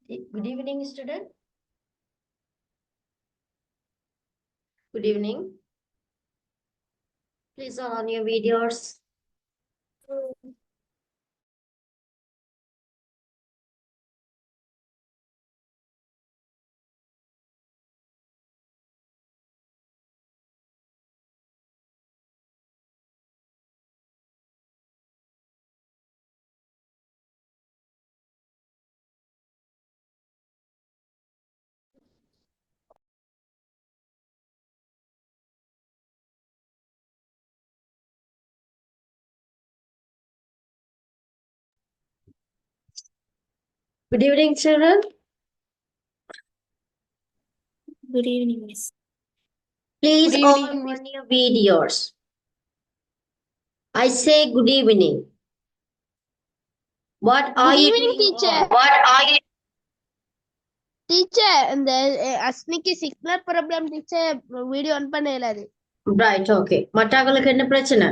Good evening, student. Good evening. Please on your videos. Good evening, children. Good evening, Miss. Please Good all evening, Miss. on your videos. I say good evening. What are Good you evening, doing teacher. all? What are you? Teacher, இந்த அஸ்னிக்கு signal problem teacher video on பண்ண இயலாது. Right, okay. மற்றவங்களுக்கு என்ன பிரச்சனை?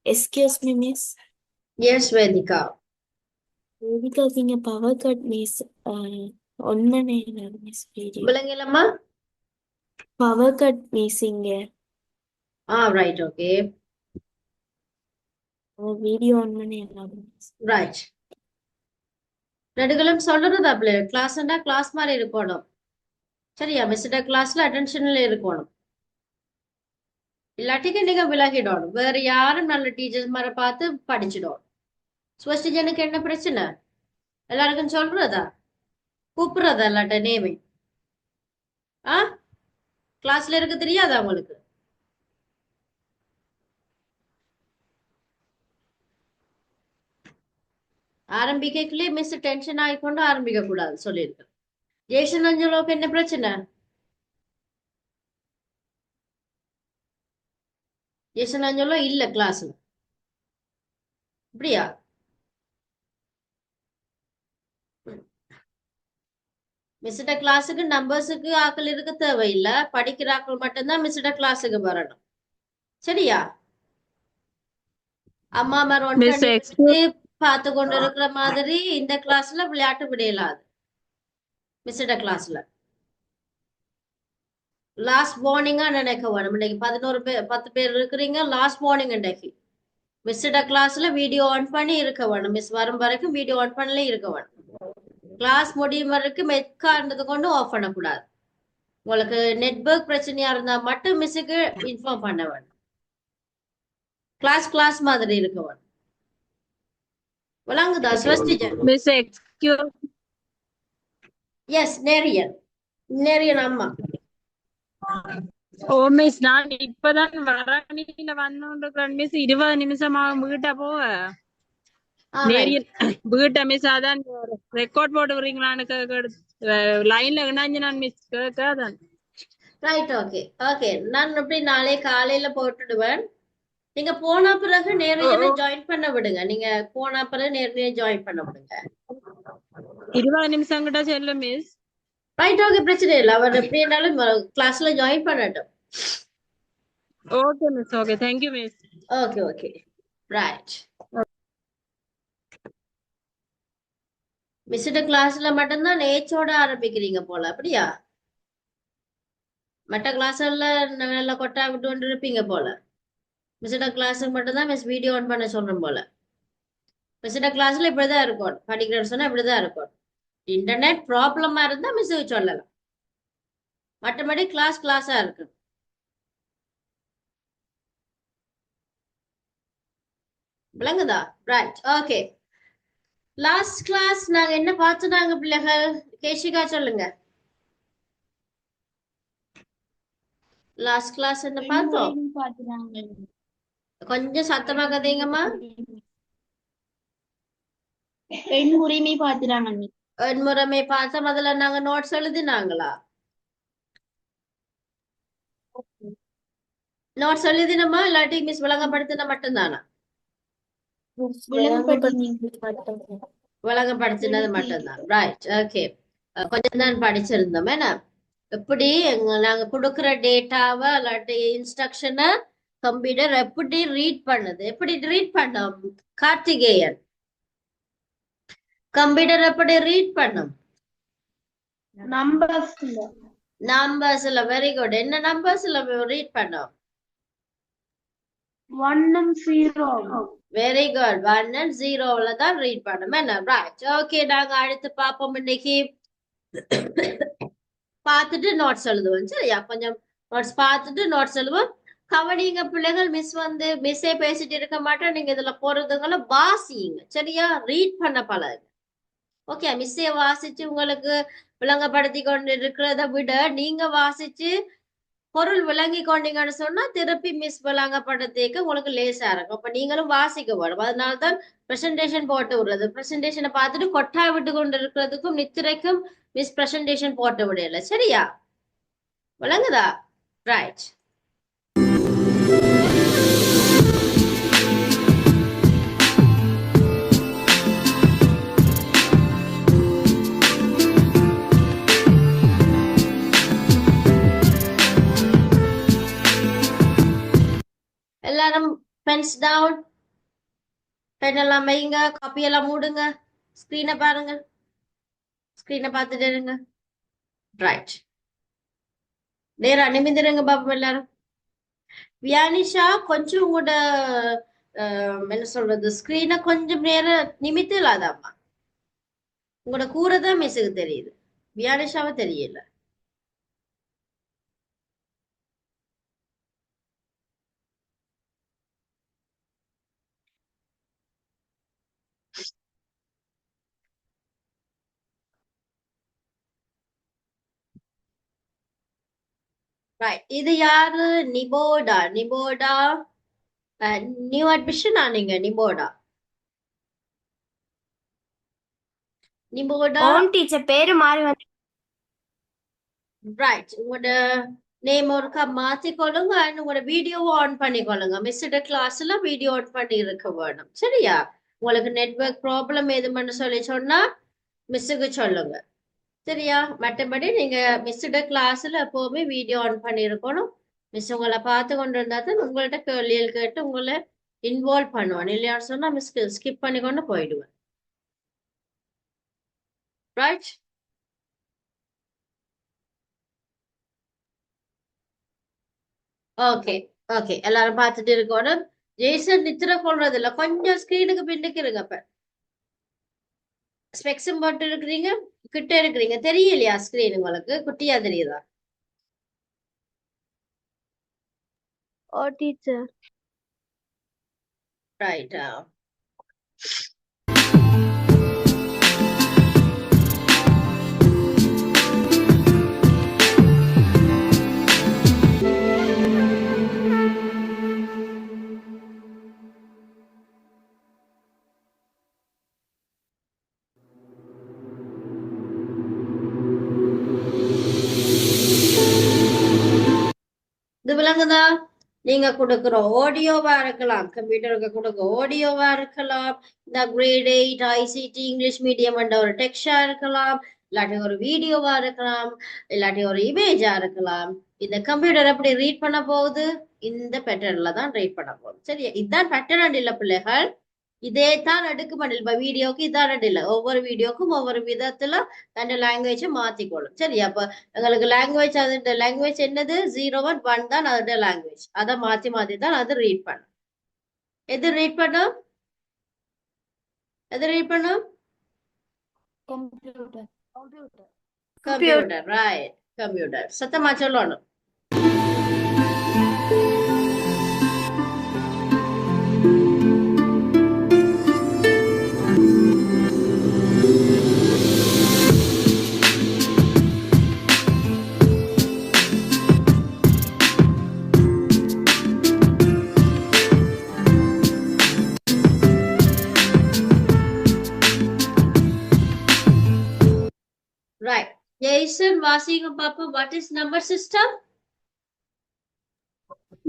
Excuse me, Miss. Yes, Vedika. Vedika, நீங்க power cut miss on பண்ண இயலாது மிஸ் வீடியோ. விளங்கலம்மா? பவர் கட் மிஸ்ஸிங்க. Right, okay. வீடியோ ஆன் பண்ண இயலாது மிஸ். Right. நடுகளும் சொல்றது அப்படி கிளாஸ்னா கிளாஸ் மாதிரி இருக்கணும். சரியா மிஸ்ட கிளாஸ்ல அட்டென்ஷன்ல இருக்கணும். இல்லாட்டிக்கு நீங்க விலகிடணும். வேற யாரும் நல்ல டீச்சர்ஸ் மாதிரி பார்த்து படிச்சிடும். ஸ்வஸ்டிஜனுக்கு என்ன பிரச்சனை? எல்லாருக்கும் சொல்றதா கூப்பிடுறதா இல்லாட்ட நேமே ஆ கிளாஸ்ல இருக்க தெரியாதா உங்களுக்கு? ஆரம்பிக்கலே மிஸ் டென்ஷன் ஆகிக்கொண்டு ஆரம்பிக்க கூடாது சொல்லியிருக்கு. ஜேஷன் அஞ்சலோக்கு என்ன பிரச்சனை? ஜேஷன் அஞ்சலோ இல்ல கிளாஸ்ல அப்படியா? மிஸ்ட கிளாஸுக்கு நம்பர்ஸுக்கு ஆக்கள் இருக்க தேவையில்லை. படிக்கிற ஆக்கள் மட்டும்தான் மிஸ்ட கிளாஸுக்கு வரணும். சரியா? அம்மா மாதிரி ஒன் Miss பண்ணி பார்த்து கொண்டு இருக்கிற மாதிரி இந்த கிளாஸ்ல விளையாட்டு விடையலாது. மிஸ்ட கிளாஸ்ல லாஸ்ட் வார்னிங்கா நினைக்க வேணும். இன்னைக்கு 11 பேர் 10 பேர் இருக்கிறீங்க. லாஸ்ட் வார்னிங் இன்னைக்கு மிஸ்ட கிளாஸ்ல வீடியோ ஆன் பண்ணி இருக்க வேணும். மிஸ் வரும் வரைக்கும் வீடியோ ஆன் பண்ணல இருக்க வேணும். கிளாஸ் முடியும் வரைக்கும் மெக்காண்டது கொண்டு ஆஃப் பண்ணக்கூடாது. உங்களுக்கு நெட்வொர்க் பிரச்சனையா இருந்தா மட்டும் மிஸ்ஸுக்கு இன்ஃபார்ம் பண்ண வேணும். கிளாஸ் மாதிரி இருக்க வேணும். விளங்குதா ஸ்வஸ்திஜன்? Miss excuse எஸ் நேரியன் அம்மா. ஓ மிஸ் நான் இப்பதான் வரணியில வந்தோண்டிருக்கிறேன் மிஸ் 20 நிமிஷமா வீட்டை போக நேரியன் வீட்டை மிஸ் அதான் ரெக்கார்ட் போட்டுக்கிறீங்களான்னு லைன்ல இணைஞ்சு நான் மிஸ் கேட்காதான். ரைட், ஓகே நான் அப்படி நாளை காலையில போட்டுடுவேன். நீங்க போன பிறகு நேரடியா ஜாயின் பண்ண விடுங்க. நீங்க போன பிறகு நேரடியா ஜாயின் பண்ண விடுங்க. 20 நிமிஷம் கிட்ட செல்லும் மிஸ். ரைட், ஓகே பிரச்சனை இல்லை. அவர் எப்படி இருந்தாலும் கிளாஸ்ல ஜாயின் பண்ணட்டும். Okay miss. Okay thank you miss. Okay right. மிஸ்ட கிளாஸ்ல மட்டும்தான் நேச்சோட ஆரம்பிக்கிறீங்க போல அப்படியா? மற்ற கிளாஸ்ல நல்லா கொட்டா விட்டு கொண்டு இருப்பீங்க போல. மிஸ்ட கிளாஸுக்கு மட்டும்தான் மிஸ் வீடியோ ஆன் பண்ண சொல்றோம் போல. மிஸ்ட கிளாஸ்ல இப்படிதான் இருக்கும். படிக்கிறேன்னு சொன்னா இப்படிதான் இருக்கும். இன்டர்நெட் ப்ராப்ளமா இருந்தா மிஸ் சொல்லலாம். மற்றபடி கிளாஸா இருக்கு. விளங்குதா? Right, okay. லாஸ்ட் கிளாஸ் நாங்க என்ன பார்த்துட்டாங்க பிள்ளைகள்? கேஷிகா சொல்லுங்க. லாஸ்ட் கிளாஸ் என்ன பார்த்தோம்? கொஞ்சம் சத்தமா கதைங்கம்மா. பெண்முறைமை பாத்துறாங்க. எண்முறைமை பார்த்தோம். அதுல நாங்க நோட்ஸ் எழுதினாங்களா? நோட்ஸ் எழுதினமா இல்லாட்டி மிஸ் விளங்கப்படுத்தின மட்டும்தானா? விளங்கப்படுத்தினது மட்டும்தான். Right, okay. கொஞ்சம் தான் படிச்சிருந்தோம். ஏன்னா எப்படி நாங்க கொடுக்குற டேட்டாவை இல்லாட்டி இன்ஸ்ட்ரக்ஷனை கம்ப்யூட்டர் எப்படி ரீட் பண்ணுது? எப்படி ரீட் பண்ணோம்? கம்ப்யூட்டர் எப்படி ரீட் பண்ணும்? நம்பர்ஸ்ல நம்பர்ஸ்ல. Very good. என்ன நம்பர்ஸ்ல ரீட் பண்ணும்? 1 and 0. Very good. 1 and 0ல தான் ரீட் பண்ணும். என்ன? ரைட். ஓகே, நாங்க அடுத்து பாப்போம். இன்னைக்கு பார்த்துட்டு நோட்ஸ் எழுதுவோம். சரியா? கொஞ்சம் நோட்ஸ் பார்த்துட்டு நோட்ஸ் எழுதுவோம். கவனிங்க பிள்ளைகள். மிஸ்ஸே பேசிட்டு இருக்க மாட்டோம். நீங்க இதுல போறதுங்களை வாசிங்க. சரியா? ரீட் பண்ண பழகு. ஓகே, மிஸ்ஸே வாசிச்சு உங்களுக்கு விளங்கப்படுத்தி கொண்டு இருக்கிறத விட நீங்க வாசிச்சு பொருள் விளங்கி கொண்டீங்கன்னு சொன்னா திருப்பி மிஸ் விளங்கப்படுத்திக்க உங்களுக்கு லேசா இருக்கும். அப்ப நீங்களும் வாசிக்க வேணும். அதனால்தான் பிரசன்டேஷன் போட்டு விடுறது. பிரசன்டேஷனை பார்த்துட்டு கொட்டாய் விட்டு கொண்டு இருக்கிறதுக்கும் நித்திரைக்கும் மிஸ் பிரசன்டேஷன் போட்டு விடல. சரியா? விளங்குதா? ரைட். எல்லாரும் பென்ஸ் டவுன். பென் எல்லாம் வைங்க. காப்பி எல்லாம் மூடுங்க. ஸ்கிரீனை பாருங்க. ஸ்கிரீனை பார்த்துட்டு இருங்க. ரைட். நேரா நிமிந்திருங்க பாப்போம் எல்லாரும். வியானிஷா, கொஞ்சம் உங்களோட என்ன சொல்றது, ஸ்கிரீனை கொஞ்சம் நேரம் நிமித்து இல்லாதாம்மா. உங்களோட கூரை தான் மிஸ்ஸுக்கு தெரியுது. வியானிஷாவை தெரியல. ரைட். இது யாரு? நிபோடா. நிபோடா நியூ அட்மிஷன் ஆனீங்க. நிபோடா. நிபோடா. ஓன் டீச்சர் பேரு மாறி வந்து ரைட். உங்களோட நேம் ஒருக்கா மாத்திக்கொள்ளுங்க. அண்ட் உங்களோட வீடியோவை ஆன் பண்ணிக்கொள்ளுங்க. மிஸ்ஸோட கிளாஸ்ல வீடியோ ஆன் பண்ணி இருக்க வேணும். சரியா? உங்களுக்கு நெட்வொர்க் ப்ராப்ளம் எதுன்னு சொல்லி சொன்னா மிஸ்ஸுக்கு சொல்லுங்க. சரியா? மற்றபடி நீங்க மிஸ்ஸோட கிளாஸ்ல எப்பவுமே வீடியோ ஆன் பண்ணி இருக்கணும். மிஸ் உங்களை பார்த்து கொண்டு இருந்தா தான் உங்கள்ட்ட கேள்விகள் கேட்டு உங்களை இன்வால்வ் பண்ணுவான். இல்லையான்னு சொன்னா மிஸ் ஸ்கிப் பண்ணி கொண்டு போயிடுவேன். ரைட். ஓகே. ஓகே, எல்லாரும் பார்த்துட்டு இருக்கணும். ஜெய்சன் நித்திர கொள்றது இல்ல. கொஞ்சம் ஸ்கிரீனுக்கு பின்னுக்கு இருங்க. அப்ப ஸ்பெக்ஸும் போட்டு இருக்கிறீங்க. கிட்ட இருக்கிறீங்க. தெரியலையா ஸ்கிரீன் உங்களுக்கு? குட்டியா தெரியுதா? ஓ டீச்சர். ரைட்டா? இது விளங்குதா? நீங்க கொடுக்குற ஆடியோவா இருக்கலாம், கம்ப்யூட்டருக்கு கொடுக்க ஆடியோவா இருக்கலாம், இந்த கிரேட் 8 ஐசிடி இங்கிலீஷ் மீடியம் ஒரு டெக்ஸ்டா இருக்கலாம், இல்லாட்டி ஒரு வீடியோவா இருக்கலாம், இல்லாட்டி ஒரு இமேஜா இருக்கலாம். இந்த கம்ப்யூட்டர் எப்படி ரீட் பண்ண போகுது? இந்த பேட்டர்ன்ல தான் ரீட் பண்ண போகுது. சரியா? இதுதான் பேட்டர்ன் இல்ல பிள்ளைகள். இதே தான் அடுக்குமணில். இப்ப வீடியோக்கு இதான் இல்ல. ஒவ்வொரு வீடியோக்கும் ஒவ்வொரு விதத்துல தன் லாங்குவேஜ் மாத்திக்கொள்ளும். சரி? அப்ப எங்களுக்கு லாங்குவேஜ், அது லாங்குவேஜ் என்னது? 0 and 1 தான் அதோட லாங்குவேஜ். அதை மாத்தி மாத்தி தான் அது ரீட் பண்ணும். எது ரீட் பண்ணும்? எது ரீட் பண்ணும்? கம்ப்யூட்டர். கம்ப்யூட்டர். ரைட். கம்ப்யூட்டர். சத்தமா சொல்லணும். Right. Jason, வாசிங்க பாப்போம். What is number system?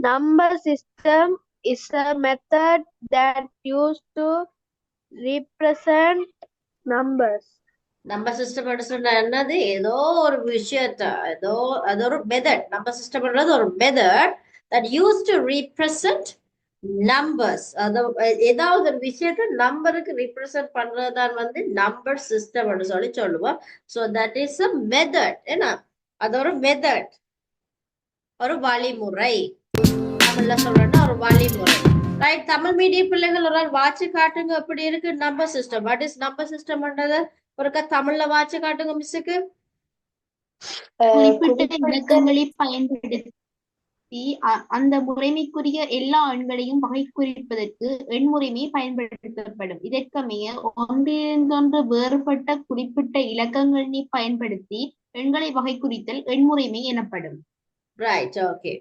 Number system is a method that used to represent numbers. Number system சொன்னா என்னது? ஏதோ ஒரு விஷயத்த, ஏதோ அது ஒரு மெத்தட். நம்பர் சிஸ்டம்ன்றது ஒரு method that used to represent numbers ஏதாவது ஒரு விஷயத்த நம்பருக்கு ரிப்ரசன்ட் பண்றதுதான் வந்து நம்பர் சிஸ்டம் சொல்லி சொல்லுவோம். So that is a method. ஏன்னா அது ஒரு மெத்தட், ஒரு வழிமுறை. தமிழ்ல சொல்றேன்னா ஒரு வழிமுறை. ரைட். தமிழ் மீடியம் பிள்ளைகள் ஒரு வாட்சி காட்டுங்க எப்படி இருக்கு number system. What is number சிஸ்டம்ன்றது ஒருக்கா தமிழ்ல வாட்சி காட்டுங்க மிஸ்ஸுக்கு. குறிப்பிட்ட இலக்கங்களை பயன்படுத்தி அந்த முறைமைக்குரிய எல்லா எண்களையும் வகை குறிப்பதற்கு எண் முறைமை பயன்படுத்தப்படும். இதற்கமைய ஒன்றிலிருந்தொன்று வேறுபட்ட குறிப்பிட்ட இலக்கங்களை பயன்படுத்தி எண்களை வகை குறித்தல் எண் முறைமை எனப்படும். ரைட். ஓகே.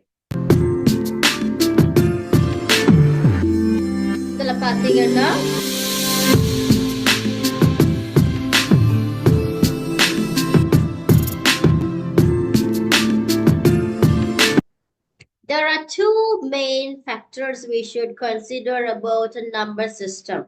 இதுல பாத்தீங்கன்னா there are two main factors we should consider about a number system.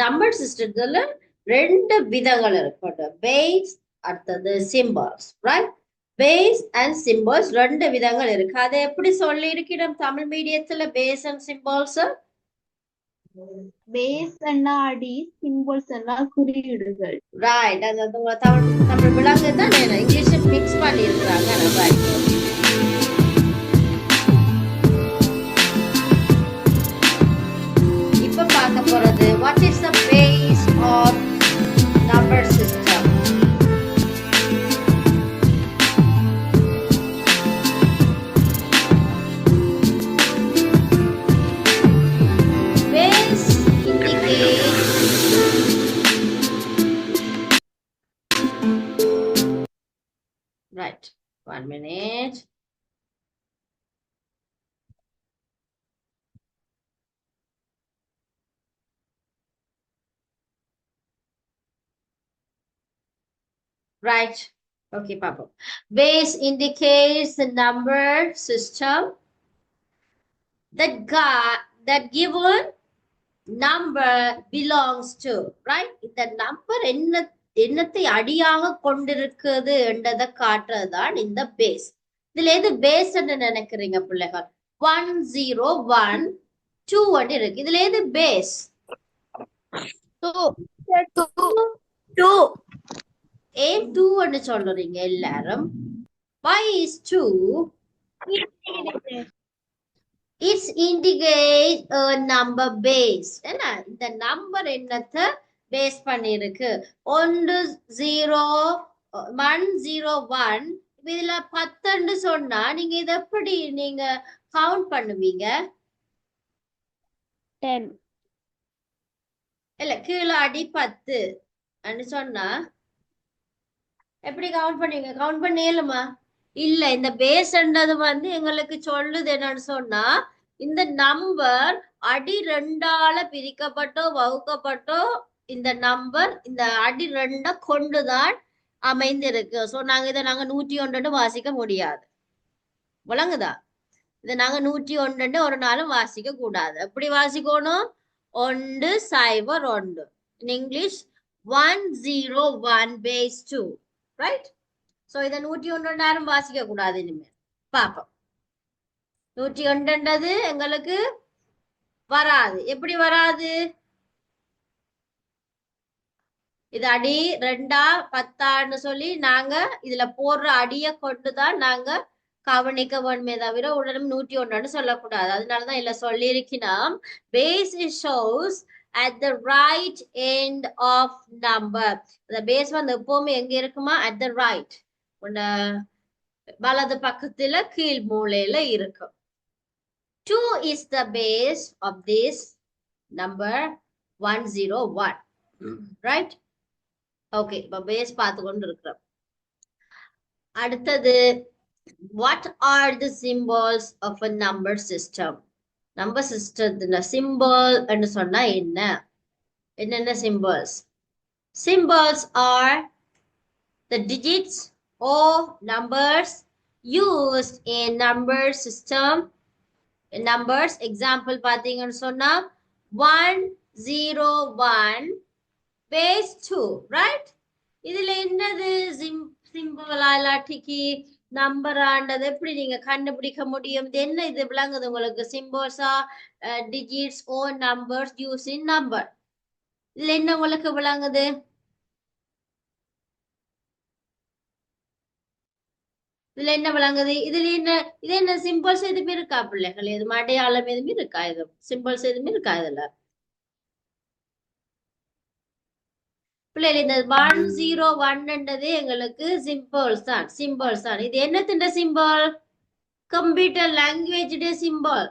Number systemத்துல ரெண்டு விதங்கள் இருக்கு. பேஸ் அடுத்தது symbols. Right. Base and symbols ரெண்டு விதங்கள் இருக்கு. அதை எப்படி சொல்லி இருக்கிறோம் தமிழ் மீடியத்துல பேஸ் அண்ட் சிம்பல்ஸ்? பேஸ் அடி, சிம்பிள்ஸ் எல்லாம் குறியீடுகள். ரைட். அந்த தமிழ் விலங்கு தான் இங்கிலீஷ் மிக்ஸ் பண்ணி இருக்கிறாங்க. ரைட். இப்ப பார்க்க போறது what is the base of number system. Base indicates right. 1 minute. Right. Okay, Papa. Base indicates the number system that given number belongs to. Right. இந்த நம்பர் என்னத்தை அடியாக கொண்டிருக்குது என்றதை காட்டுறதுதான் இந்த பேஸ். இதுல எது பேஸ் நினைக்கிறீங்க பிள்ளைகள்? 101 இருக்கு. இதுல எது பேஸ்? 2. ஏன் 2 சொல்றீங்க எல்லாரும்? Why is 2? It's indicate a number base. என்ன இந்த நம்பர் என்னத்தை பேஸ் பண்ணிருக்கு? 101. இதுல 10 சொன்னா நீங்க இத எப்படி நீங்க கவுண்ட் பண்ணுவீங்க? 10. இல்ல கீழே அடி 10 சொன்னா எப்படி கவுண்ட் பண்ணுவீங்க? கவுண்ட் பண்ணேலுமா? இல்ல. இந்த பேஸ்ன்றது வந்து எங்களுக்கு சொல்லுது என்னன்னு சொன்னா இந்த நம்பர் அடி 2ஆல பிரிக்கப்பட்டோ வகுக்கப்பட்டோ இந்த நம்பர் இந்த அடி 2 கொண்டுதான் அமைந்திருக்கு. சோ இதை நாங்க 101 வாசிக்க முடியாது. விளங்குதா? இதை நாங்க 101 ஒரு நாளும் வாசிக்க கூடாது. எப்படி வாசிக்கணும்? 101. in English 101 base 2. Right. So இத 101 நேரம் வாசிக்க கூடாது. இனிமேல் பாப்போம். 101 எங்களுக்கு வராது. எப்படி வராது? இது அடி 2 10 சொல்லி நாங்க இதுல போடுற அடிய கொண்டுதான் நாங்க கவனிக்க வேணுமே தவிர உடனே 101 சொல்லக்கூடாது. அதனாலதான் இல்ல சொல்லி இருக்கணும். Base shows at the right end of number. The base வந்து எப்பவுமே எங்க இருக்குமா? at the right. வலது பக்கத்துல கீழ் மூலையில இருக்கும். 2 is the base of this number 101. Right? Okay, இப்ப பேஸ் பார்த்து கொண்டு இருக்கிறோம். அடுத்தது what are the symbols of a number system? Number சிஸ்டத்துல சிம்பிள் என்று சொன்னா என்னென்ன symbols? Symbols are the digits or numbers used in number system. Numbers example பாத்தீங்கன்னு சொன்னா 101 base 2. right? இதுல என்னது சிம்பிளா இல்லாட்டிக்கு நம்பர் ஆண்டது எப்படி நீங்க கண்டுபிடிக்க முடியும்? இது என்ன இது விளங்குது உங்களுக்கு? சிம்போல்ஸா, டிஜிட்ஸ் ஓ நம்பர்ஸ் யூஸிங் நம்பர். இதுல என்ன உங்களுக்கு விளங்குது? இதுல என்ன விளங்குது? இதுல என்ன இது என்ன சிம்பிள்ஸ் எதுவுமே இருக்கா பிள்ளைகள்? எதுவும் அடையாளம் எதுவுமே இருக்கா? இது சிம்பிள்ஸ் எதுவுமே இருக்கா இதுல? பிள்ளைகள் இந்த 101 எங்களுக்கு சிம்பிள்ஸ் தான், சிம்பிள்ஸ் தான். இது என்னத்தின் symbol? Computer language symbol,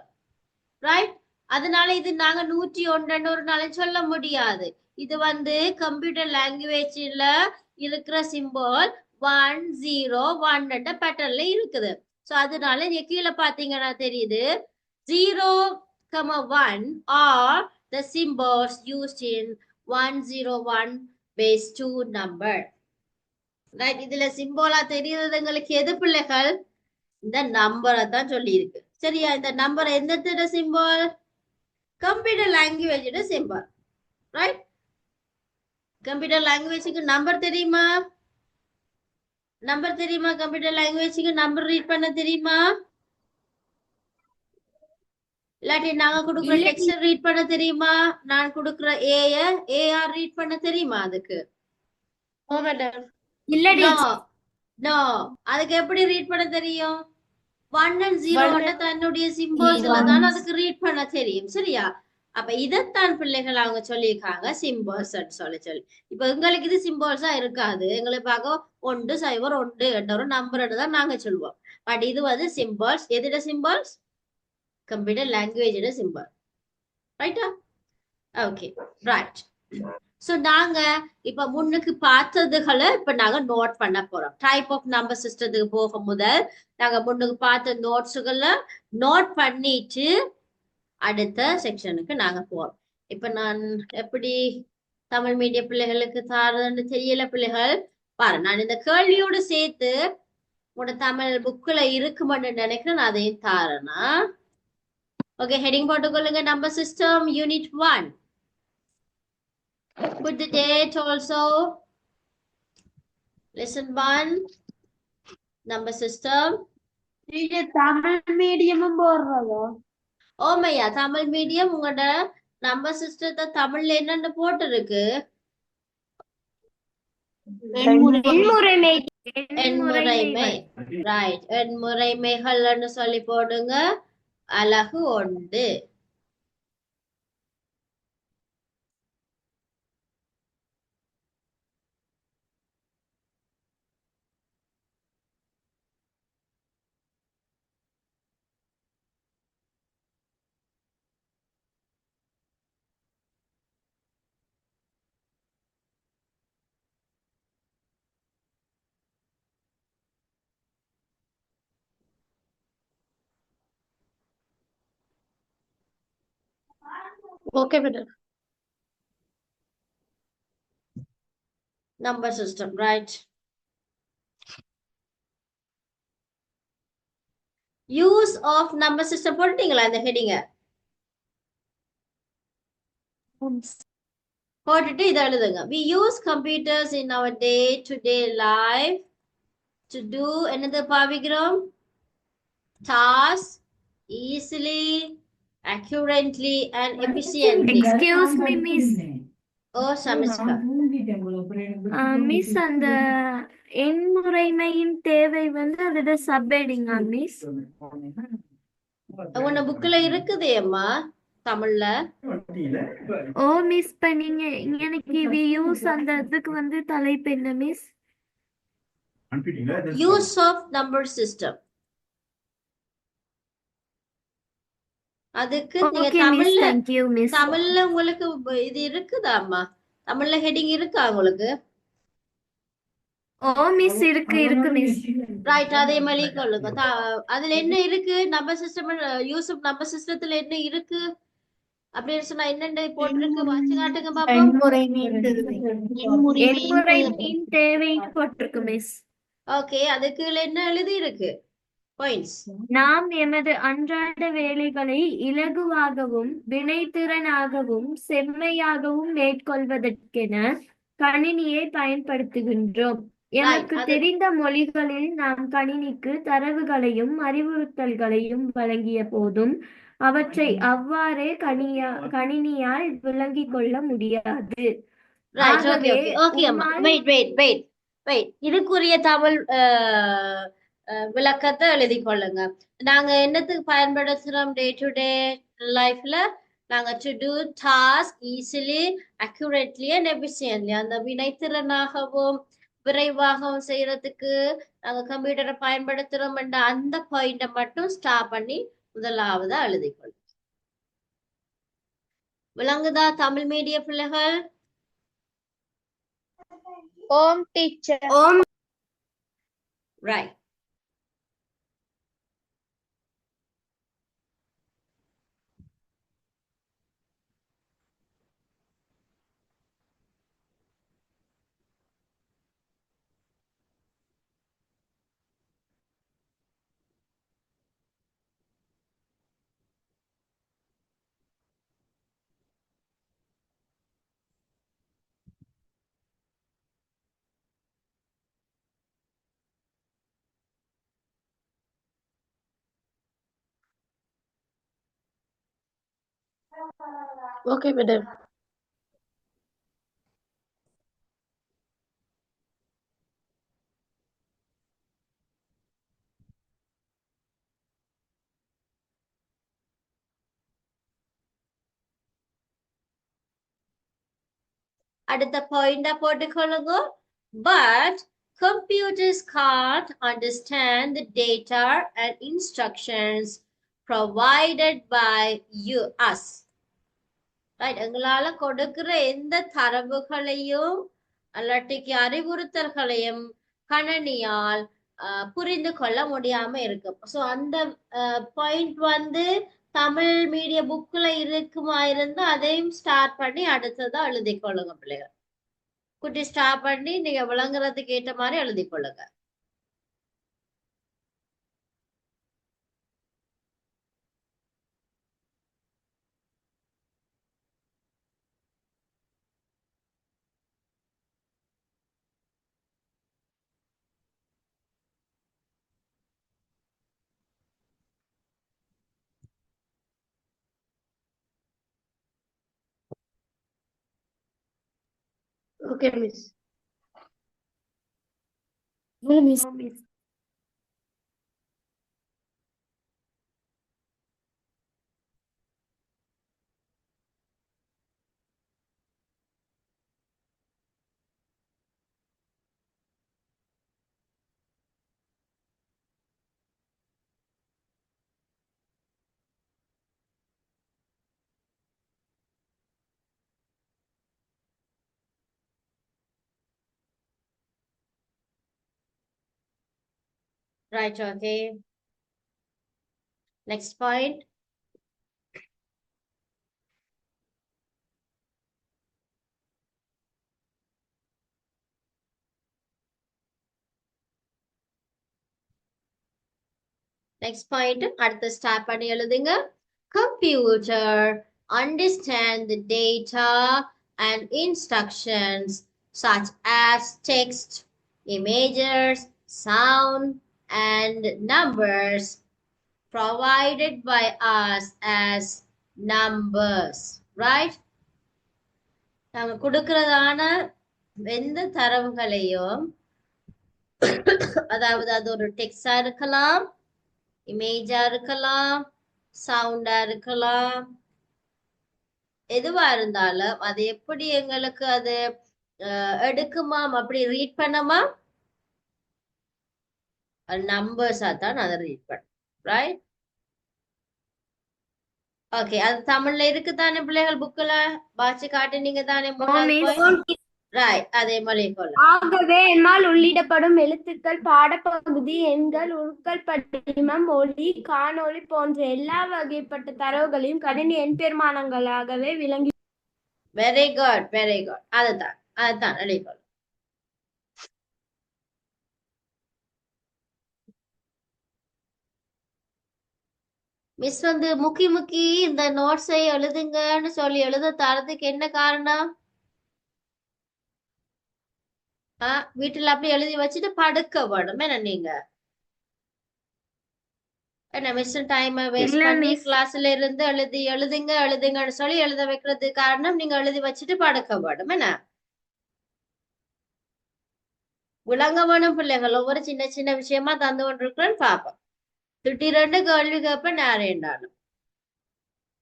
right? அதனால இது நாங்க 101 ஒரு நாளைக்கு சொல்ல முடியாது. இது கம்ப்யூட்டர் லாங்குவேஜ்ல இருக்கிற சிம்பிள் 101 பேட்டர்ன்ல இருக்குது. சோ அதனால நீங்க கீழே பாத்தீங்கன்னா தெரியுது 0,1 are the symbols used in 101 base 2 number. Right? இதுல சிம்போலா தெரியுது எங்களுக்கு எது பிள்ளைகள்? இந்த நம்பரை தான் சொல்லி இருக்கு. சரியா? இந்த நம்பர் எந்த சிம்பிள்? கம்ப்யூட்டர் லாங்குவேஜோட சிம்பிள், ரைட்? கம்ப்யூட்டர் லாங்குவேஜுக்கு நம்பர் தெரியுமா? நம்பர் தெரியுமா? கம்ப்யூட்டர் லாங்குவேஜுக்கு நம்பர் ரீட் பண்ண தெரியுமா? இல்லாட்டி நாங்க கொடுக்குற டெக்ஸ்ட் ரீட் பண்ண தெரியுமா? நான் கொடுக்குற ஏஆர் ரீட் பண்ண தெரியுமா? அதுக்கு நோ. அதுக்கு எப்படி ரீட் பண்ண தெரியும்? 1 and 0 தன்னுடைய சிம்பிள்ஸ்ல தான் அதுக்கு ரீட் பண்ண தெரியும். சரியா? அப்ப இதத்தான் பிள்ளைகள் அவங்க சொல்லியிருக்காங்க சிம்பிள்ஸ் சொல்லி. இப்ப எங்களுக்கு இது சிம்பிள்ஸா இருக்காது. எங்களுக்கு பார்க்க 1 0 1 என்ற ஒரு நம்பர் தான் நாங்க சொல்லுவோம். பட் இது சிம்பிள்ஸ். எதுட சிம்பிள்ஸ்? கம்ப்யூட்டர் லாங்குவேஜோட சிம்பிள், ரைட்டா? Okay, right. சோ நாங்க இப்ப முன்னுக்கு பார்த்ததுகளை இப்ப நாங்க நோட் பண்ண போறோம். டைப் ஆஃப் நம்பர் சிஸ்டத்துக்கு போக முதல் நாங்க முன்னுக்கு பார்த்த நோட்ஸுகளை நோட் பண்ணிட்டு அடுத்த செக்ஷனுக்கு நாங்க போறோம். இப்ப நான் எப்படி தமிழ் மீடியம் பிள்ளைகளுக்கு தாரதுன்னு தெரியல பிள்ளைகள். பாரு, நான் இந்த கேள்வியோடு சேர்த்து உங்களோட தமிழ் புக்ல இருக்குமென்னு நினைக்கிறேன். நான் அதையும் தாரேனா? ஓகே, ஹெடிங் போட்டுக்கொள்ளுங்க. Number system unit 1. Put the date also. Lesson 1. Number system. Tamil மீடியமும் போடுறதோ? ஓமையா, தமிழ் மீடியம் உங்களோட நம்பர் சிஸ்டத்தை தமிழ்ல என்னன்னு போட்டு இருக்கு? எண்முறைமை. ரைட், எண்முறைமைகள்னு சொல்லி போடுங்க. அலகு 1. Okay, madam. Number system, right? Use of number system போட்டுட்டீங்களா இந்த ஹெடிங்க? போட்டுட்டு இதை எழுதுங்க. We use computers in our day-to-day life to do என்னது பாவிக்கிறோம்? Tasks easily, accurately and efficiently. Excuse me, miss. ஓ சமிஸ்கா. மிஸ், அந்த எண்முறைமையின் தேவை அதோட சப்ஹெடிங்கா மிஸ்? உன்ன புக்ல இருக்குதே அம்மா தமிழ்ல. ஓ மிஸ், இப்ப நீங்க எனக்கு வி யூஸ் அந்த இதுக்கு தலைப்பு என்ன miss? Use of number system. அதுக்கு நீங்க Okay, miss. தமிழ்ல Thank you, miss. தமிழ்ல உங்களுக்கு இது இருக்குதாம்மா? தமிழ்ல ஹெடிங் இருக்கா உங்களுக்கு? ஓ மிஸ், இருக்கு மிஸ். ரைட், அதே மாதிரி கொள்ளுங்க. அதுல என்ன இருக்கு? Number system, use of number சிஸ்டத்துல என்ன இருக்கு அப்படின்னு சொன்னா என்னென்ன போட்டிருக்கு? வாட்சி காட்டுங்க பாப்போம். எண்முறைமையின் தேவை போட்டிருக்கு மிஸ். ஓகே, அதுக்கு என்ன எழுதி இருக்கு? பாயிண்ட்ஸ். நாம் எமது அன்றாட வேலைகளை இலகுவாகவும் வினைத்திறனாகவும் செம்மையாகவும் மேற்கொள்வதற்கென கணினியை பயன்படுத்துகின்றோம். எமக்கு அது தெரிந்த மொழிகளில் நாம் கணினிக்கு தரவுகளையும் அறிவுறுத்தல்களையும் வழங்கிய போதும் அவற்றை அவ்வாறே கணினியால் விளங்கிக் கொள்ள முடியாது. ரைட். ஓகே ஆகவே ஓகே ஓகே அம்மா, உம்மால் வெயிட் இதுக்குரிய தமிழ் விளக்கத்தை எழுதி கொள்ளுங்க. நாங்க என்னத்துக்கு பயன்படுத்துறோம் டே டு டே லைஃப்ல? நாங்க to do task easily, accurately and efficiently, அந்த வினைத்திறனாகவும் விரைவாகவும் செய்யறதுக்கு நாங்க கம்ப்யூட்டரை பயன்படுத்துறோம் என்ற அந்த பாயிண்ட மட்டும் ஸ்டாப் பண்ணி முதலாவதா எழுதி கொள்ளுங்க. விளங்குதா தமிழ் மீடிய பிள்ளைகள்? ஓம் டீச்சர். ரைட். Okay madam. அடுத்த பாயிண்டா போட்டுக்கொள்ளுங்க. But computers can't understand the data and instructions provided by us. Right. எங்களால கொடுக்கிற எந்த தரவுகளையும் அல்லாட்டிக்கு அறிவுறுத்தல்களையும் கணனியால் புரிந்து கொள்ள முடியாம இருக்கு. ஸோ அந்த பாயிண்ட் வந்து தமிழ் மீடிய புக்ல இருக்குமா இருந்தா அதையும் ஸ்டார்ட் பண்ணி அடுத்ததா எழுதி கொள்ளுங்க பிள்ளைகள். குட்டி ஸ்டார்ட் பண்ணி நீங்க விளங்குறதுக்கு ஏற்ற மாதிரி எழுதி கொள்ளுங்க. Okay miss. Miss Right, okay. Next point. Next point. அடுத்த ஸ்டார்ட் பண்ணி எழுதுங்க. Computer understand the data and instructions such as text, images, sound, and numbers provided by us as numbers. Right? நாங்க கொடுக்கிறதான எந்த தரவுகளையும், அதாவது அது ஒரு டெக்ஸ்டா இருக்கலாம், இமேஜா இருக்கலாம், சவுண்டா இருக்கலாம், எதுவா இருந்தாலும் அது எப்படி எங்களுக்கு அது எடுக்குமாம், அப்படி ரீட் பண்ணமா நம்பர்ஸா தான் அதை ரீட் பண்ண. ரைட். ஓகே. அது தமிழ்ல இருக்கு தானே பிள்ளைகள்? புக்ல வாட்சி காட்டினீங்க தானே? ரைட். அதே மாதிரி போல. ஆகவே எம்மால் உள்ளிடப்படும் எழுத்துக்கள், பாடப்பகுதி, எண்கள், உருக்கள், படிமம், ஒலி, காணொளி போன்ற எல்லா வகைப்பட்ட தரவுகளையும் கணினி எண்பெருமானங்களாகவே விளங்கி. Very good, very good. அதுதான் எழுதிக்கொள்ளும். மிஸ் வந்து முக்கி இந்த நோட்ஸை எழுதுங்கன்னு சொல்லி எழுத தரதுக்கு என்ன காரணம்? வீட்டுல அப்படி எழுதி வச்சுட்டு படுக்க வேணும் என்ன நீங்க என்ன மிஸ் டைம் வேஸ்ட் இல்ல பண்ணி மிஸ் கிளாஸ்ல இருந்து எழுதுங்கன்னு சொல்லி எழுத வைக்கிறது காரணம் நீங்க எழுதி வச்சுட்டு படுக்க வேணும் என்ன விளங்க வேணும் பிள்ளைகள் ஒவ்வொரு சின்ன சின்ன விஷயமா தந்து கொண்டிருக்கிறேன்னு பாப்போம் திடீரெண்டு கேள்வி கேட்ப நேரேண்டாலும்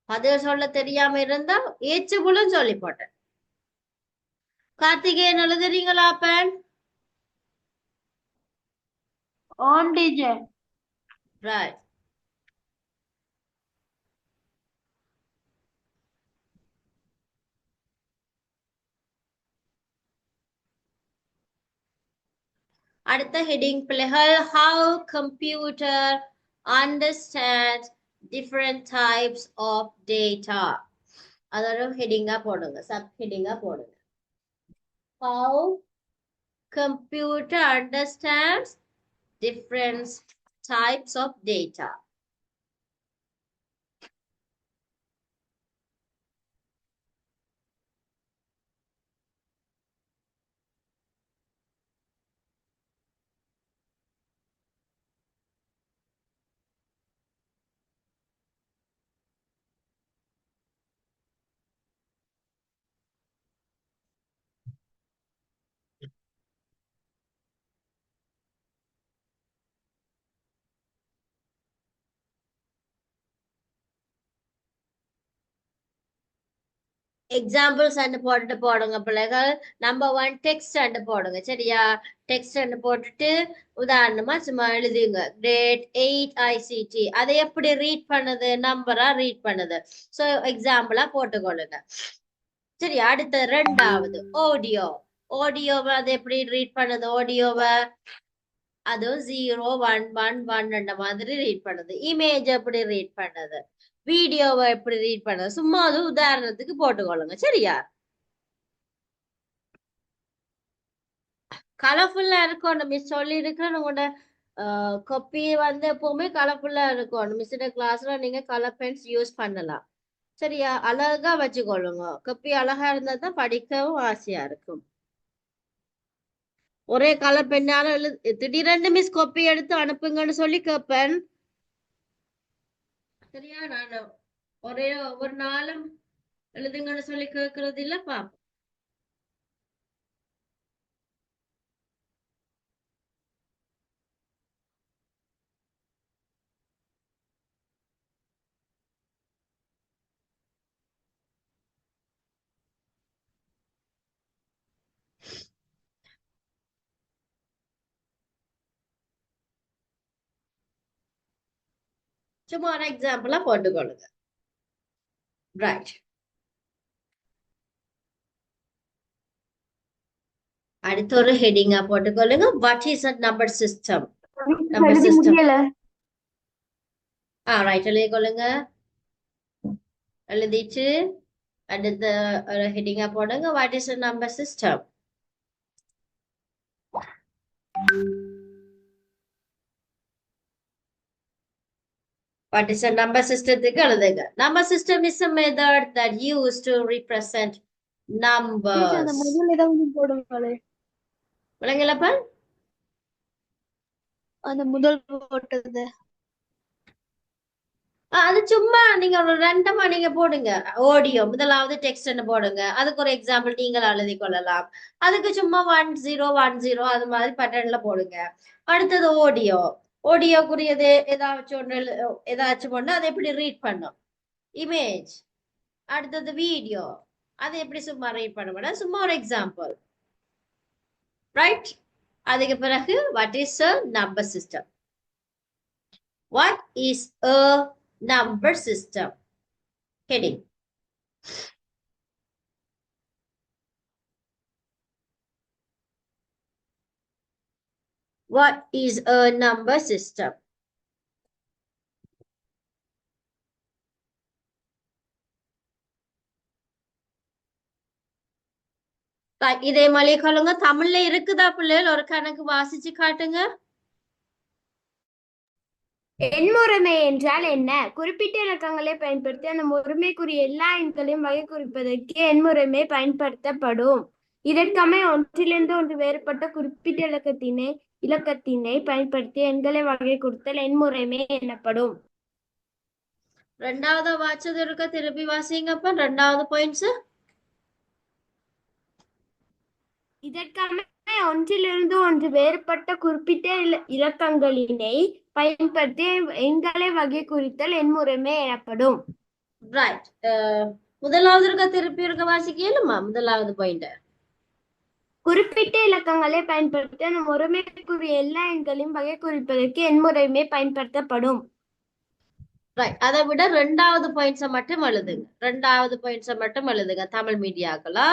பதில் சொல்ல தெரியாம இருந்தா ஏச்சு புலம் சொல்லி போட்டேன் கார்த்திகேயன் எழுதுறீங்களா அப்பன் on teacher. ரைட் அடுத்த ஹெட்டிங் பிள்ளைகள் how computer understands different types of data அதோட ஹெட்டிங்கா போடுங்க சப் ஹெட்டிங்கா போடுங்க how computer understands different types of data examples போட்டுட்டு போடுங்க பிள்ளைகள் நம்பர் 1 டெக்ஸ்ட் போடுங்க சரியா டெக்ஸ்ட் போட்டுட்டு உதாரணமா சும்மா எழுதுங்க கிரேட் 8 ஐசிடி அதை எப்படி ரீட் பண்ணுது நம்பரா ரீட் பண்ணுது சோ எக்ஸாம்பிளா போட்டுக்கொள்ளுங்க சரி அடுத்த ரெண்டாவது ஆடியோவை அதை எப்படி ரீட் பண்ணுது ஆடியோவை அதுவும் 0 1 1 1 மாதிரி ரீட் பண்ணுது இமேஜ் எப்படி ரீட் பண்ணுது வீடியோவை எப்படி ரீட் பண்ணுது சும்மா அது உதாரணத்துக்கு போட்டுக்கொள்ளுங்க சரியா கலர்ஃபுல்லா இருக்கும் மிஸ் சொல்லி இருக்கிறேன் உங்களோட கொப்பி எப்பவுமே கலர்ஃபுல்லா இருக்கும் மிஸ்ஸோட கிளாஸ்ல நீங்க கலர் பென்ஸ் யூஸ் பண்ணலாம் சரியா அழகா வச்சுக்கொள்ளுங்க கொப்பி அழகா இருந்தா தான் படிக்கவும் ஆசையா இருக்கும் ஒரே கலர் பெண்ணால திடீரென்று மிஸ் கொப்பி எடுத்து அனுப்புங்கன்னு சொல்லி கேட்பேன் சரியா நான் ஒவ்வொரு நாளும் எழுதுங்கன்னு சொல்லி கேட்கறது இல்ல பாப்போம் சும்மா ஒரு எக்ஸாம்பிளா போட்டுக்கொள்ளுங்க ரைட் அடுத்த ஒரு ஹெட்டிங்கா போட்டுக்கொள்ளுங்க what is a number system right எழுதிக்கொள்ளுங்க எழுதிட்டு அடுத்த ஒரு ஹெட்டிங்கா போடுங்க what is a number system What is a number system? Number system is a method that used to represent numbers. விளங்கலப்பா அந்த முதல் போட்டது அது சும்மா நீங்க ஒரு ரெண்டமா நீங்க போடுங்க ஆடியோ முதலாவது டெக்ஸ்ட் போடுங்க அதுக்கு ஒரு எக்ஸாம்பிள் நீங்கள் எழுதி கொள்ளலாம் அதுக்கு சும்மா 1010 அது மாதிரி பேட்டர்ன்ல போடுங்க அடுத்தது ஆடியோக்குரியது ஏதாச்சும் ஒண்ணு அதை எப்படி ரீட் பண்ணும் இமேஜ் அடுத்தது வீடியோ அதை எப்படி சும்மா ரீட் பண்ண சும்மா ஒரு எக்ஸாம்பிள் ரைட் அதுக்கு பிறகு what is a number system What is a number system? Heading. What is a number system? இதே மாதிரி சொல்லுங்க தமிழ்ல இருக்குதா பிள்ளைகள் ஒரு கணக்கு வாசிச்சு காட்டுங்க எண்முறைமை என்றால் என்ன குறிப்பிட்ட இலக்கங்களை பயன்படுத்தி அந்த முறைமைக்குரிய எல்லா எண்களையும் வகை குறிப்பதற்கு எண்முறைமை பயன்படுத்தப்படும் இதற்கமைய ஒன்றிலிருந்து ஒன்று வேறுபட்ட குறிப்பிட்ட இலக்கத்தினை பயன்படுத்தி எண்களை வகை கொடுத்தல் எண்முறைமை எனப்படும். ரெண்டாவது வாச்சது இருக்க திருப்பி வாசிங்கப்ப ரெண்டாவது பாயிண்ட்ஸ். இதற்கமைய ஒன்றிலிருந்து ஒன்று வேறுபட்ட குறிப்பிட்ட இலக்கங்களினை பயன்படுத்தி எண்களை வகை குறித்தல் எண்முறைமை எனப்படும். ரைட். முதலாவது இருக்க திருப்பி இருக்க வாசிக்கலுமா முதலாவது பாயிண்ட். குறிப்பிட்ட இலக்கங்களை பயன்படுத்தி அந்த முறைமைக்குரிய எல்லா எண்களையும் வகை குறிப்பதற்கு எண்முறைமை பயன்படுத்தப்படும். ரைட். அதை விட ரெண்டாவது பாயிண்ட்ஸை மட்டும் எழுதுங்க. ரெண்டாவது பாயிண்ட்ஸை மட்டும் எழுதுங்க தமிழ் மீடியாக்களா.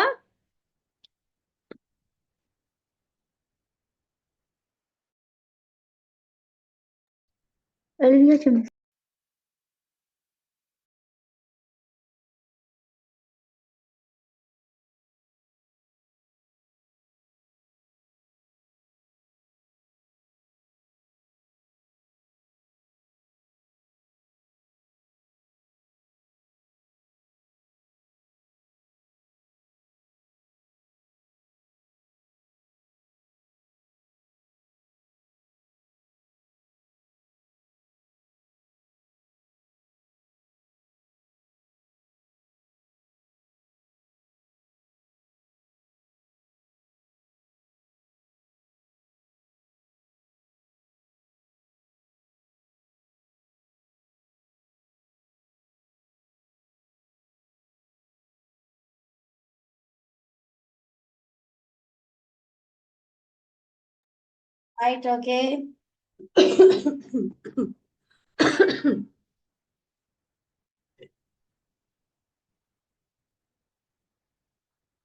ரைட். ஓகே.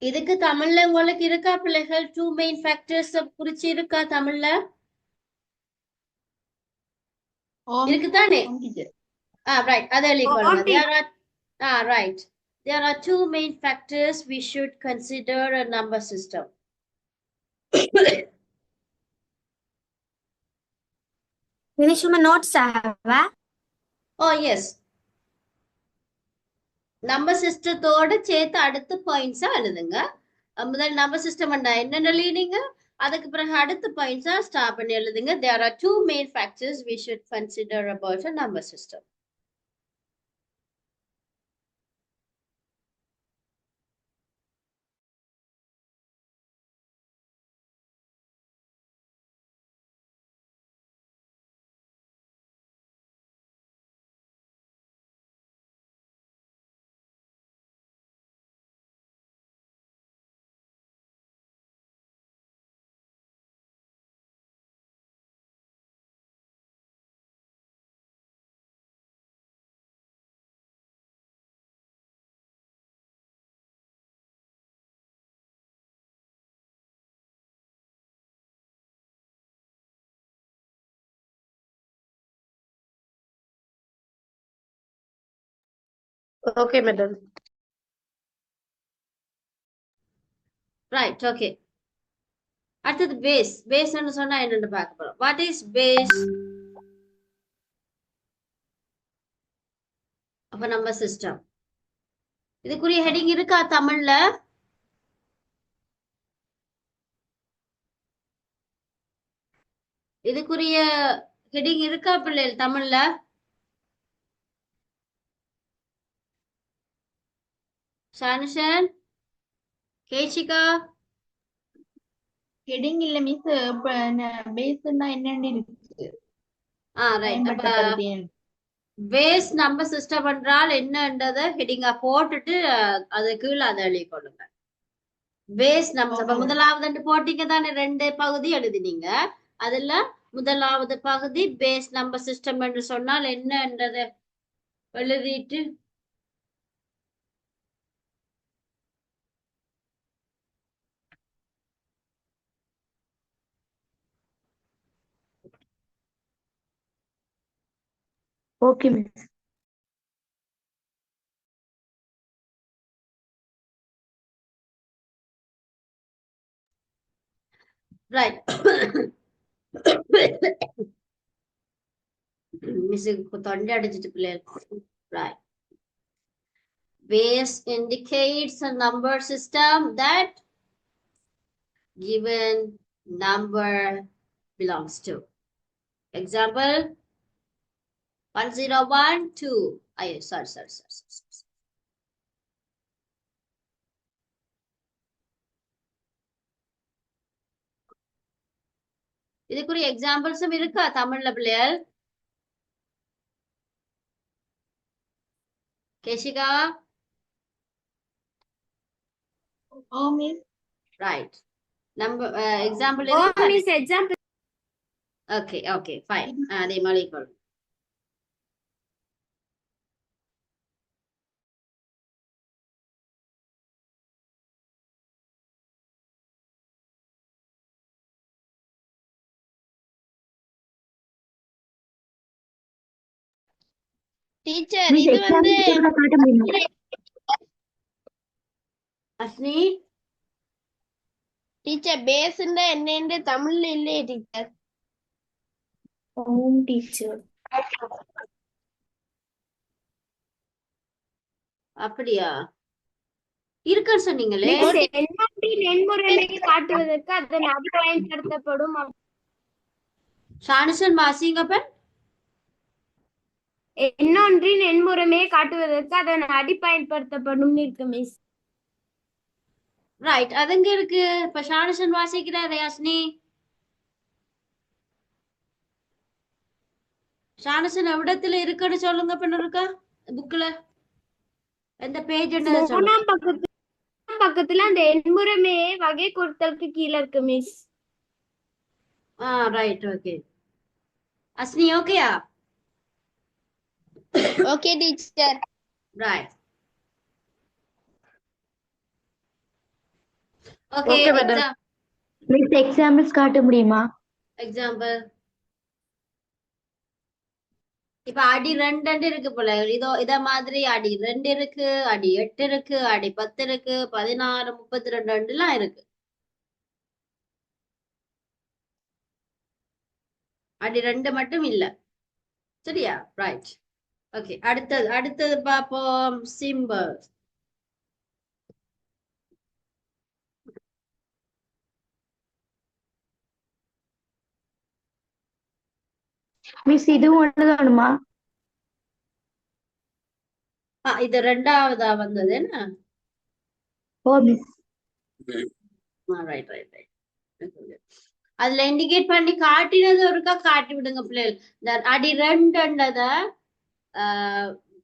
இதுக்கு தமிழ்ல உங்களுக்கு இருக்கா பிள்ளைகள்? டூ மெயின் ஃபேக்டர்ஸ் குறிச்சு இருக்கா தமிழ்ல? இருக்குதானே? ரைட். அதை எழுதிக்கொள்ளுங்க. Right. There are two main factors we should consider a number system. Vinishuma notes ஆகவா? Oh yes. நம்பர் சிஸ்டத்தோட சேர்த்து அடுத்த பாயிண்ட்ஸா எழுதுங்க. முதல் நம்பர் சிஸ்டம் என்னென்ன எழுதினீங்க, அதுக்கு பிறகு அடுத்த பாயிண்ட்ஸா ஸ்டார்ட் பண்ணி எழுதுங்க. There are two main factors we should consider about a number system. Okay, madam. Right. Okay. அடுத்தது பேஸ். பேஸ்ன்னு சொன்னா என்னன்னு பார்க்க போறோம். What is base of a number system? இதுக்குரிய ஹெடிங் இருக்கா தமிழ்ல? இதுக்குரிய ஹெடிங் இருக்கா பிள்ளைகள் தமிழ்ல? ஷானுஷன், கேஷிகா, ஹெடிங் இல்ல மிஸ். பேஸ்னா என்னன்னு இருக்கு. ரைட். பயன்படுத்தப்படுது. பேஸ் நம்பர் சிஸ்டம் என்றால் என்னன்றத ஹெடிங்கா போட்டுட்டு அது கீழே அதை எழுதி கொள்ளுங்க. Base number. அப்ப முதலாவது போட்டீங்க தானே, 2 பகுதி எழுதினீங்க. அதுல முதலாவது பகுதி பேஸ் நம்பர் சிஸ்டம் என்று சொன்னால் என்னன்றத எழுதிட்டு Okay, miss. ரைட். மிஸ் தொண்டை அடிச்சிட்டு பிள்ளைகள். Right. Base indicates a number system that given number belongs to. Example 1012. Ayo, sorry. இதுக்குரிய எக்ஸாம்பிள்ஸும் இருக்கா தமிழ்ல பிள்ளைகள்? கேஷிகா? ரைட். நம்ம எக்ஸாம்பிள் ஓ இருக்கா? Miss example okay fine. அதே மாதிரி கொடு. டீச்சர் இது வந்து அஸ்னி டீச்சர் பேஸ்ண்டா என்னன்னு தமிழ்ல இல்லையே டீச்சர். ஓம் டீச்சர். அப்படியா? இருக்குன்னு சொன்னீங்களே. மிஸ் எண்ணொன்றின் எண்முறையை காட்டுவதற்கு அதன் அடி பயன்படுத்தப்படும் ஷானிசன் மாசிங்கப்பன் எண்ணொன்றின் எண்முறையை காட்டுவதற்கு அதன் அடி பயன்படுத்தப்படும் இருக்கு மிஸ். ரைட், அதுங்க இருக்கு. இப்ப ஷானிசன் வாசிக்கிறாரு அஸ்னி. ஷானிசன் எவ்விடத்துல இருக்குன்னு சொல்லுங்க பின்ன இருக்கா புக்ல எந்த பேஜ் என்ன சொல்லுங்க. மூணாம் பக்கத்துல அந்த எண்முறைமையை வகை கொடுத்தலுக்கு கீழே இருக்கு மிஸ். Right, okay. அஸ்னி ஓகேயா? Okay teacher. Right, okay. Miss examples காட்ட முடியுமா? எக்ஸாம்பிள் இப்ப அடி 2 இருக்கு போல. இத மாதிரி அடி 2 இருக்கு, அடி 8 இருக்கு, அடி 10 இருக்கு, 16, 32 எல்லாம் இருக்கு. அடி 2 மட்டும் இல்ல. சரியா? Right, okay. அடுத்தது பார்ப்போம். சிம்பிள். மிஸ் இதுவும் ஒண்ணுதானுமா? இது 2வதா வந்தது என்ன? ஓ மிஸ். ரைட். அதுல இண்டிகேட் பண்ணி காட்டினது ஒருக்கா காட்டி விடுங்க பிள்ளைகள். இந்த அடி 2ன்றத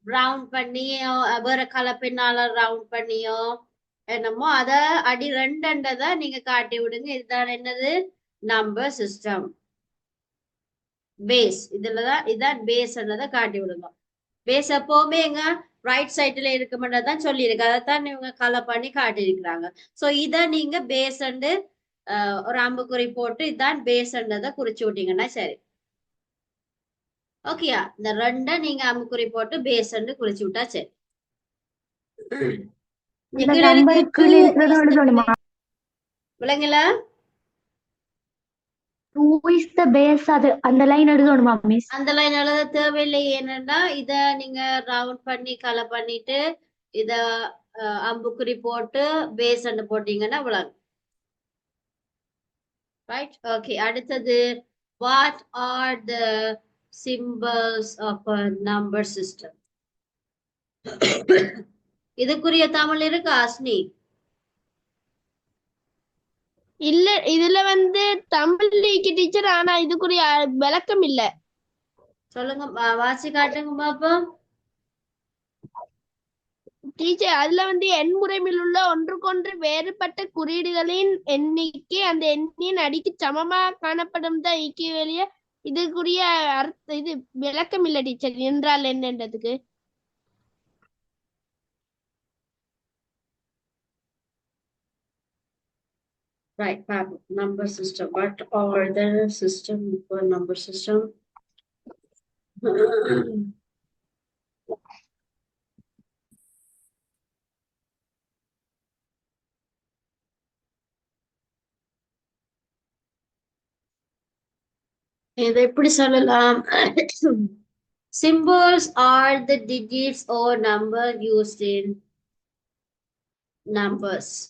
ரவுண்ட் பண்ணியோ வேற கலர் பின்னால ரவுண்ட் பண்ணியோ என்னமோ அத அடி 2ன்றத நீங்க காட்டி விடுங்க. இதுதான் என்னது? Number system base. இதான் பேஸ்ன்றத காட்டி விடுங்க. பேஸ் எப்பவுமே எங்க ரைட் சைட்ல இருக்குமென்றதான் சொல்லி இருக்கு. அதைத்தான் இவங்க கலர் பண்ணி காட்டியிருக்கிறாங்க. சோ இத நீங்க பேஸ் ஒரு அம்புக்குறி போட்டு இதான் பேஸ்ன்றத குறிச்சு விட்டீங்கன்னா சரி. ஓகேயா? இந்த 2 நீங்க அம்புக்குறி போட்டு பேஸ் குறிச்சு விட்டா சரி. விளங்கல? 2 is the base. அது அந்த லைன் எழுதணுமா மிஸ்? அந்த லைன் எழுத தேவையில்லை. ஏன்னா இத நீங்க ரவுண்ட் பண்ணி கலர் பண்ணிட்டு இத அம்புக்குறி போட்டு பேஸ் போட்டீங்கன்னா விளங்கும். Right, okay. அடுத்தது what are the symbols of a number system? இதுக்குரிய தமிழ் இருக்கு அஸ்னி? இல்ல இதுல வந்து தமிழ் டீச்சர், ஆனா இதுக்குரிய விளக்கம் இல்ல. சொல்லுங்க, வாசி காட்டுங்க பாப்போம். டீச்சர் அதுல வந்து எண்முறையில் உள்ள ஒன்றுக்கொன்று வேறுபட்ட குறியீடுகளின் எண்ணிக்கை அந்த எண்ணின் அடிக்கு சமமாக காணப்படும் தான் ஈக்குவலிய. இதுக்குரிய இது விளக்கம் இல்ல டீச்சர் என்றால் என்னன்றதுக்கு. Right, number system. What are the system for number system? இதை எப்படி சொல்லலாம்? Symbols are the digits or number used in numbers.